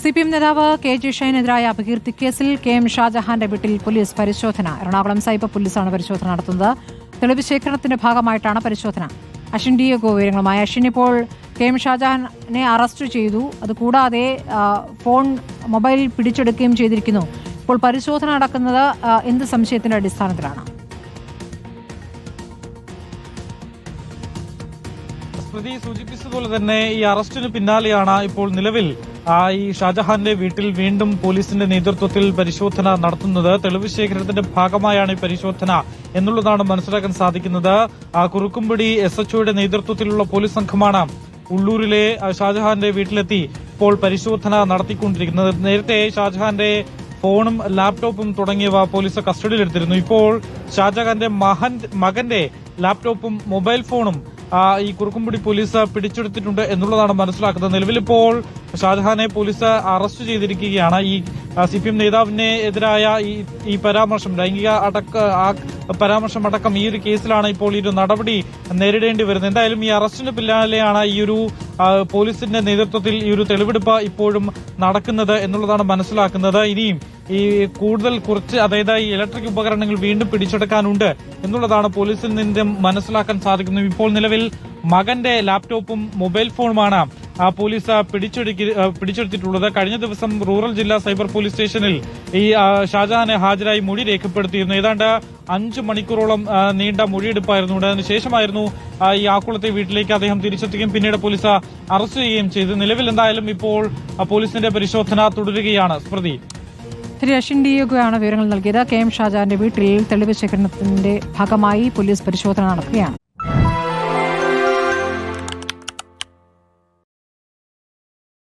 CPM നേതാവ് K G ഷൈനെതിരായ അപകീർത്തിക്കേസിൽ K M ഷാജഹാന്റെ വീട്ടിൽ police പരിശോധന. എറണാകുളം സൈബർ പോലീസാണ് പരിശോധന നടത്തുന്നത്. തെളിവ് ശേഖരണത്തിന്റെ ഭാഗമായിട്ടാണ് പരിശോധന. അശ്വിൻ ഡിയേഗോ വിവരങ്ങളുമായി. അശ്വിൻ, ഇപ്പോൾ കെ എം ഷാജഹാനെ അറസ്റ്റ് ചെയ്തു. അതുകൂടാതെ മൊബൈൽ പിടിച്ചെടുക്കുകയും ചെയ്തിരിക്കുന്നു. ഇപ്പോൾ പരിശോധന നടക്കുന്നത് എന്ത് സംശയത്തിന്റെ അടിസ്ഥാനത്തിലാണ്? സ്മൃതി സൂചിപ്പിച്ചതുപോലെ തന്നെ ഈ അറസ്റ്റിന് പിന്നാലെയാണ് ഇപ്പോൾ നിലവിൽ ഈ ഷാജഹാന്റെ വീട്ടിൽ വീണ്ടും പോലീസിന്റെ നേതൃത്വത്തിൽ പരിശോധന നടത്തുന്നത്. തെളിവ് ശേഖരണത്തിന്റെ ഭാഗമായാണ് ഈ പരിശോധന എന്നുള്ളതാണ് മനസ്സിലാക്കാൻ സാധിക്കുന്നത്. കുറുക്കുംപടി SHOയുടെ നേതൃത്വത്തിലുള്ള പോലീസ് സംഘമാണ് ഉള്ളൂരിലെ ഷാജഹാന്റെ വീട്ടിലെത്തി ഇപ്പോൾ പരിശോധന നടത്തിക്കൊണ്ടിരിക്കുന്നത്. നേരത്തെ ഷാജഹാന്റെ ഫോണും ലാപ്ടോപ്പും തുടങ്ങിയവ പോലീസ് കസ്റ്റഡിയിലെടുത്തിരുന്നു. ഇപ്പോൾ ഷാജഹാന്റെ മകന്റെ ലാപ്ടോപ്പും മൊബൈൽ ഫോണും ഈ കുറുക്കുംപടി പോലീസ് പിടിച്ചെടുത്തിട്ടുണ്ട് എന്നുള്ളതാണ് മനസ്സിലാക്കുന്നത്. നിലവിലിപ്പോൾ ഷാജഹാനെ പോലീസ് അറസ്റ്റ് ചെയ്തിരിക്കുകയാണ്. ഈ CPM നേതാവിനെ എതിരായ ഈ പരാമർശം, ലൈംഗിക പരാമർശം അടക്കം ഈ ഒരു കേസിലാണ് ഇപ്പോൾ ഈ ഒരു നടപടി നേരിടേണ്ടി വരുന്നത്. എന്തായാലും ഈ അറസ്റ്റിന് പിന്നാലെയാണ് ഈ ഒരു പോലീസിന്റെ നേതൃത്വത്തിൽ ഈ ഒരു തെളിവെടുപ്പ് ഇപ്പോഴും നടക്കുന്നത് എന്നുള്ളതാണ് മനസ്സിലാക്കുന്നത്. ഇനിയും ഈ കുറച്ച് അതായത് ഈ ഇലക്ട്രിക് ഉപകരണങ്ങൾ വീണ്ടും പിടിച്ചെടുക്കാനുണ്ട് എന്നുള്ളതാണ് പോലീസിൽ നിന്നും മനസ്സിലാക്കാൻ സാധിക്കുന്നത്. ഇപ്പോൾ നിലവിൽ മകന്റെ ലാപ്ടോപ്പും മൊബൈൽ ഫോണുമാണ് പോലീസ് പിടിച്ചെടുത്തിട്ടുള്ളത്. കഴിഞ്ഞ ദിവസം റൂറൽ ജില്ലാ സൈബർ പോലീസ് സ്റ്റേഷനിൽ ഈ ഷാജഹാനെ ഹാജരായി മൊഴി രേഖപ്പെടുത്തിയിരുന്നു. ഏതാണ്ട് 5 മണിക്കൂറോളം നീണ്ട മൊഴിയെടുപ്പായിരുന്നു. അതിനുശേഷമായിരുന്നു ഈ ആക്കുളത്തെ വീട്ടിലേക്ക് അദ്ദേഹം തിരിച്ചെത്തുകയും പിന്നീട് പോലീസ് അറസ്റ്റ് ചെയ്യുകയും ചെയ്തു. നിലവിൽ എന്തായാലും ഇപ്പോൾ പോലീസിന്റെ പരിശോധന തുടരുകയാണ്. സ്മൃതി, അശ്വിൻ ഡിയേഗോയാണ് വിവരങ്ങൾ നൽകിയത്. കെ എം ഷാജഹാന്റെ വീട്ടിൽ തെളിവ് ശേഖരണത്തിന്റെ ഭാഗമായി പോലീസ് പരിശോധന നടത്തുകയാണ്.